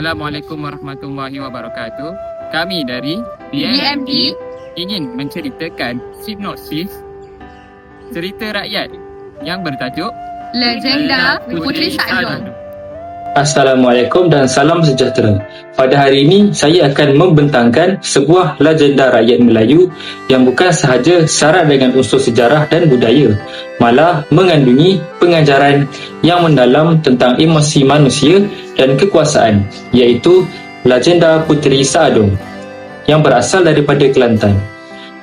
Assalamualaikum warahmatullahi wabarakatuh. Kami dari BMT ingin menceritakan sinopsis cerita rakyat yang bertajuk Legenda Puteri Saadong. Assalamualaikum dan salam sejahtera. Pada hari ini, saya akan membentangkan sebuah legenda rakyat Melayu yang bukan sahaja syarat dengan unsur sejarah dan budaya, malah mengandungi pengajaran yang mendalam tentang emosi manusia dan kekuasaan, iaitu legenda Puteri Saadong yang berasal daripada Kelantan.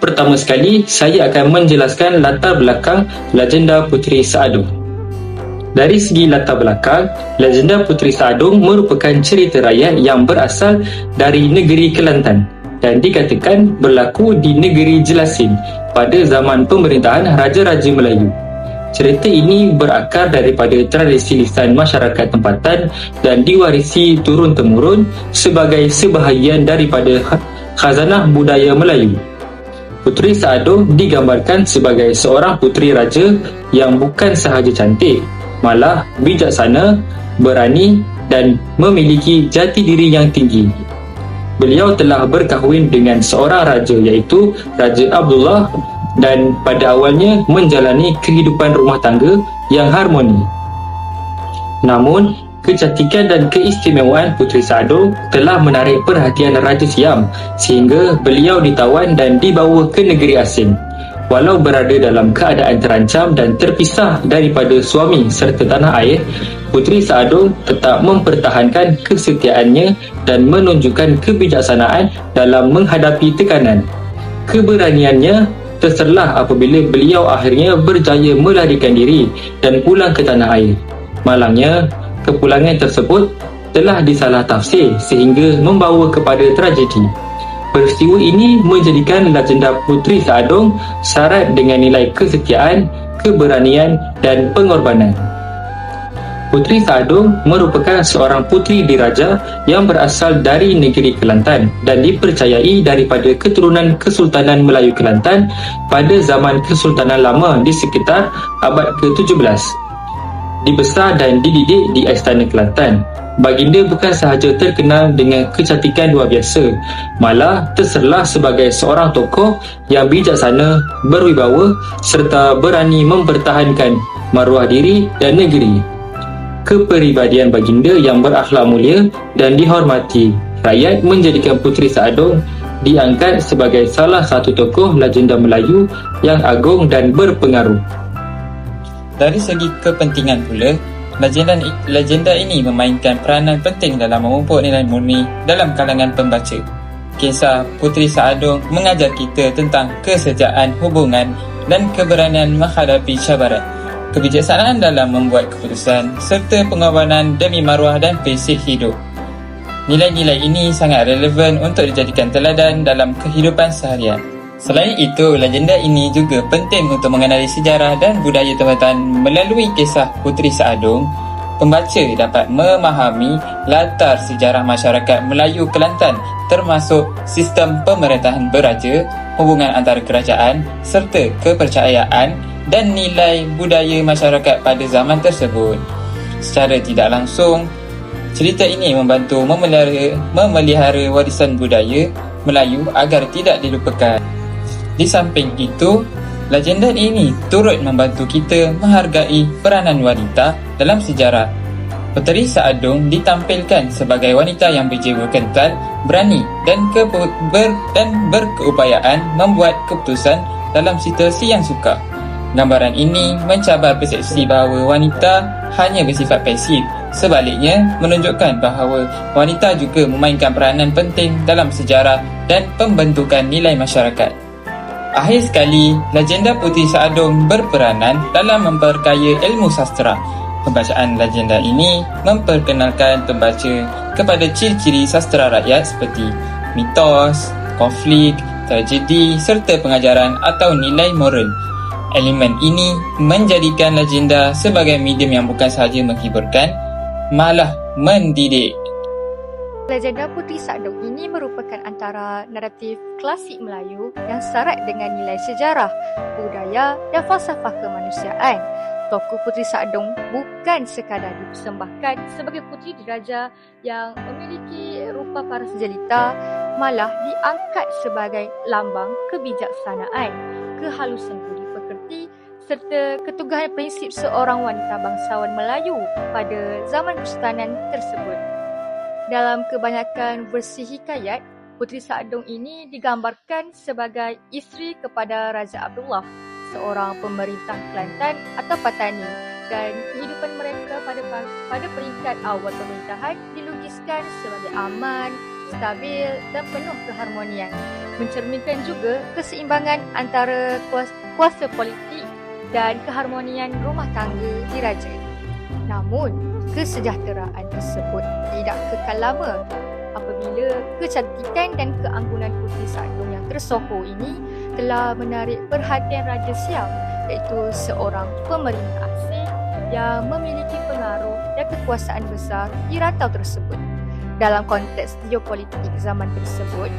Pertama sekali, saya akan menjelaskan latar belakang legenda Puteri Saadong. Dari segi latar belakang, legenda Puteri Saadong merupakan cerita rakyat yang berasal dari negeri Kelantan dan dikatakan berlaku di negeri Jelasin pada zaman pemerintahan Raja-Raja Melayu. Cerita ini berakar daripada tradisi lisan masyarakat tempatan dan diwarisi turun-temurun sebagai sebahagian daripada khazanah budaya Melayu. Puteri Saadong digambarkan sebagai seorang puteri raja yang bukan sahaja cantik, malah bijaksana, berani dan memiliki jati diri yang tinggi. Beliau telah berkahwin dengan seorang raja iaitu Raja Abdullah dan pada awalnya menjalani kehidupan rumah tangga yang harmoni. Namun, kecantikan dan keistimewaan Puteri Saadong telah menarik perhatian Raja Siam sehingga beliau ditawan dan dibawa ke negeri asing. Walau berada dalam keadaan terancam dan terpisah daripada suami serta tanah air, Puteri Saadong tetap mempertahankan kesetiaannya dan menunjukkan kebijaksanaan dalam menghadapi tekanan. Keberaniannya terserlah apabila beliau akhirnya berjaya melarikan diri dan pulang ke tanah air. Malangnya, kepulangan tersebut telah disalah tafsir sehingga membawa kepada tragedi. Peristiwa ini menjadikan legenda Puteri Saadong syarat dengan nilai kesetiaan, keberanian dan pengorbanan. Puteri Saadong merupakan seorang puteri diraja yang berasal dari negeri Kelantan dan dipercayai daripada keturunan Kesultanan Melayu Kelantan pada zaman Kesultanan Lama di sekitar abad ke-17. Dibesar dan dididik di Istana Kelantan, baginda bukan sahaja terkenal dengan kecantikan luar biasa, malah terserlah sebagai seorang tokoh yang bijaksana, berwibawa serta berani mempertahankan maruah diri dan negeri. Kepribadian baginda yang berakhlak mulia dan dihormati rakyat menjadikan Puteri Saadong diangkat sebagai salah satu tokoh legenda Melayu yang agung dan berpengaruh. Dari segi kepentingan pula, legenda ini memainkan peranan penting dalam memupuk nilai murni dalam kalangan pembaca. Kisah Puteri Saadong mengajar kita tentang kesetiaan hubungan dan keberanian menghadapi cabaran, kebijaksanaan dalam membuat keputusan serta pengorbanan demi maruah dan prinsip hidup. Nilai-nilai ini sangat relevan untuk dijadikan teladan dalam kehidupan seharian. Selain itu, legenda ini juga penting untuk mengenali sejarah dan budaya tempatan. Melalui kisah Puteri Saadong, pembaca dapat memahami latar sejarah masyarakat Melayu Kelantan termasuk sistem pemerintahan beraja, hubungan antara kerajaan serta kepercayaan dan nilai budaya masyarakat pada zaman tersebut. Secara tidak langsung, cerita ini membantu memelihara warisan budaya Melayu agar tidak dilupakan. Di samping itu, legenda ini turut membantu kita menghargai peranan wanita dalam sejarah. Puteri Saadong ditampilkan sebagai wanita yang berjiwa kental, berani dan berkeupayaan membuat keputusan dalam situasi yang sukar. Gambaran ini mencabar persepsi bahawa wanita hanya bersifat pasif. Sebaliknya, menunjukkan bahawa wanita juga memainkan peranan penting dalam sejarah dan pembentukan nilai masyarakat. Akhir sekali, legenda Puteri Saadong berperanan dalam memperkaya ilmu sastera. Pembacaan legenda ini memperkenalkan pembaca kepada ciri-ciri sastera rakyat seperti mitos, konflik, tragedi serta pengajaran atau nilai moral. Elemen ini menjadikan legenda sebagai medium yang bukan sahaja menghiburkan, malah mendidik. Legenda Puteri Saadong ini merupakan antara naratif klasik Melayu yang syarat dengan nilai sejarah, budaya dan falsafah kemanusiaan. tokoh Puteri Saadong bukan sekadar dipersembahkan sebagai puteri diraja yang memiliki rupa paras jelita, malah diangkat sebagai lambang kebijaksanaan, kehalusan budi pekerti serta keteguhan prinsip seorang wanita bangsawan Melayu pada zaman kesultanan tersebut. Dalam kebanyakan versi hikayat, Puteri Saadong ini digambarkan sebagai isteri kepada Raja Abdullah, seorang pemerintah Kelantan atau Patani, dan kehidupan mereka pada peringkat awal pemerintahan dilukiskan sebagai aman, stabil dan penuh keharmonian, mencerminkan juga keseimbangan antara kuasa politik dan keharmonian rumah tangga diraja. Namun, kesejahteraan tersebut tidak kekal lama apabila kecantikan dan keanggunan Puteri Saadong yang tersohor ini telah menarik perhatian Raja Siam, iaitu seorang pemerintah asing yang memiliki pengaruh dan kekuasaan besar di rantau tersebut. Dalam konteks geopolitik zaman tersebut,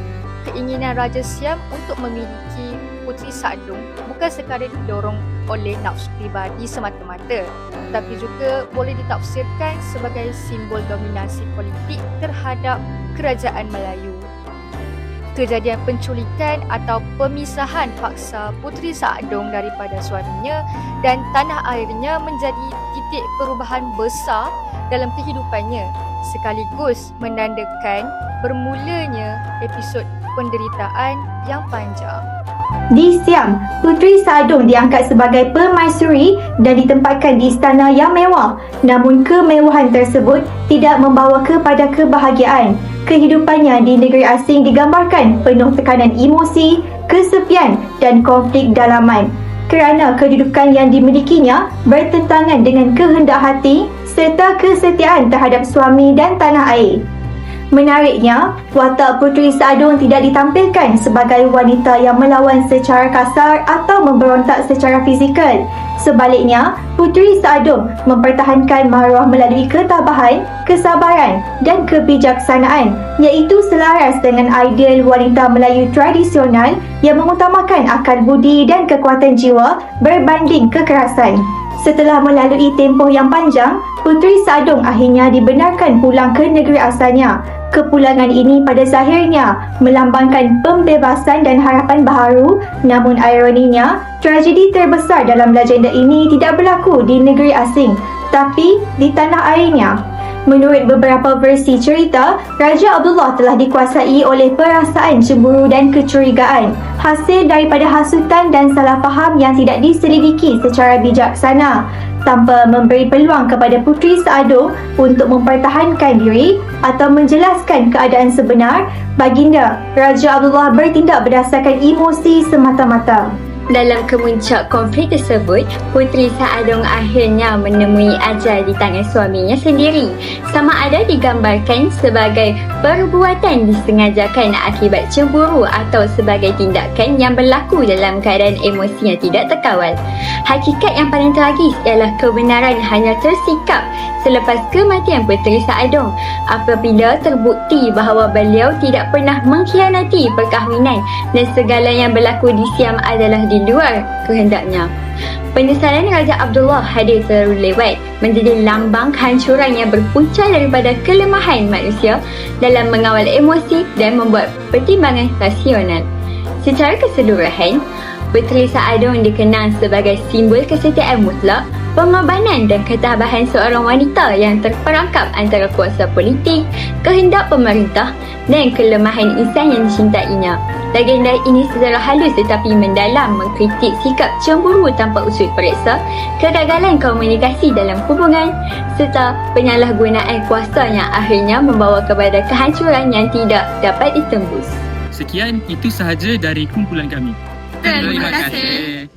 keinginan Raja Siam untuk memiliki Puteri Saadong bukan sekadar didorong oleh nafsu pribadi semata-mata, tetapi juga boleh ditafsirkan sebagai simbol dominasi politik terhadap kerajaan Melayu. Kejadian penculikan atau pemisahan paksa Puteri Saadong daripada suaminya dan tanah airnya menjadi titik perubahan besar dalam kehidupannya, sekaligus menandakan bermulanya episod penderitaan yang panjang. Di Siam, Puteri Saadong diangkat sebagai permaisuri dan ditempatkan di istana yang mewah. Namun kemewahan tersebut tidak membawa kepada kebahagiaan. Kehidupannya di negeri asing digambarkan penuh tekanan emosi, kesepian dan konflik dalaman. Kerana kedudukan yang dimilikinya bertentangan dengan kehendak hati serta kesetiaan terhadap suami dan tanah air. Menariknya, watak Puteri Saadong tidak ditampilkan sebagai wanita yang melawan secara kasar atau memberontak secara fizikal. Sebaliknya, Puteri Saadong mempertahankan maruah melalui ketabahan, kesabaran dan kebijaksanaan, iaitu selaras dengan ideal wanita Melayu tradisional yang mengutamakan akal budi dan kekuatan jiwa berbanding kekerasan. Setelah melalui tempoh yang panjang, Puteri Saadong akhirnya dibenarkan pulang ke negeri asalnya. Kepulangan ini pada zahirnya melambangkan pembebasan dan harapan baharu, namun ironinya, tragedi terbesar dalam legenda ini tidak berlaku di negeri asing, tapi di tanah airnya. Menurut beberapa versi cerita, Raja Abdullah telah dikuasai oleh perasaan cemburu dan kecurigaan, hasil daripada hasutan dan salah faham yang tidak diselidiki secara bijaksana. Tanpa memberi peluang kepada Puteri Saadong untuk mempertahankan diri atau menjelaskan keadaan sebenar, baginda Raja Abdullah bertindak berdasarkan emosi semata-mata. Dalam kemuncak konflik tersebut, Puteri Saadong akhirnya menemui ajal di tangan suaminya sendiri. Sama ada digambarkan sebagai perbuatan disengajakan akibat cemburu atau sebagai tindakan yang berlaku dalam keadaan emosi yang tidak terkawal. Hakikat yang paling tragis ialah kebenaran hanya tersikap selepas kematian Puteri Saadong apabila terbukti bahawa beliau tidak pernah mengkhianati perkahwinan dan segala yang berlaku di Siam adalah di luar kehendaknya. Penyesalan Raja Abdullah hadir terlalu lewat menjadi lambang kehancuran yang berpunca daripada kelemahan manusia dalam mengawal emosi dan membuat pertimbangan rasional. Secara keseluruhan, Puteri Saadong dikenang sebagai simbol kesetiaan mutlak, pengorbanan dan ketabahan seorang wanita yang terperangkap antara kuasa politik, kehendak pemerintah dan kelemahan insan yang dicintainya. Legenda ini secara halus tetapi mendalam mengkritik sikap cemburu tanpa usul periksa, kegagalan komunikasi dalam hubungan serta penyalahgunaan kuasa yang akhirnya membawa kepada kehancuran yang tidak dapat ditembus. Sekian, itu sahaja dari kumpulan kami. Terima kasih.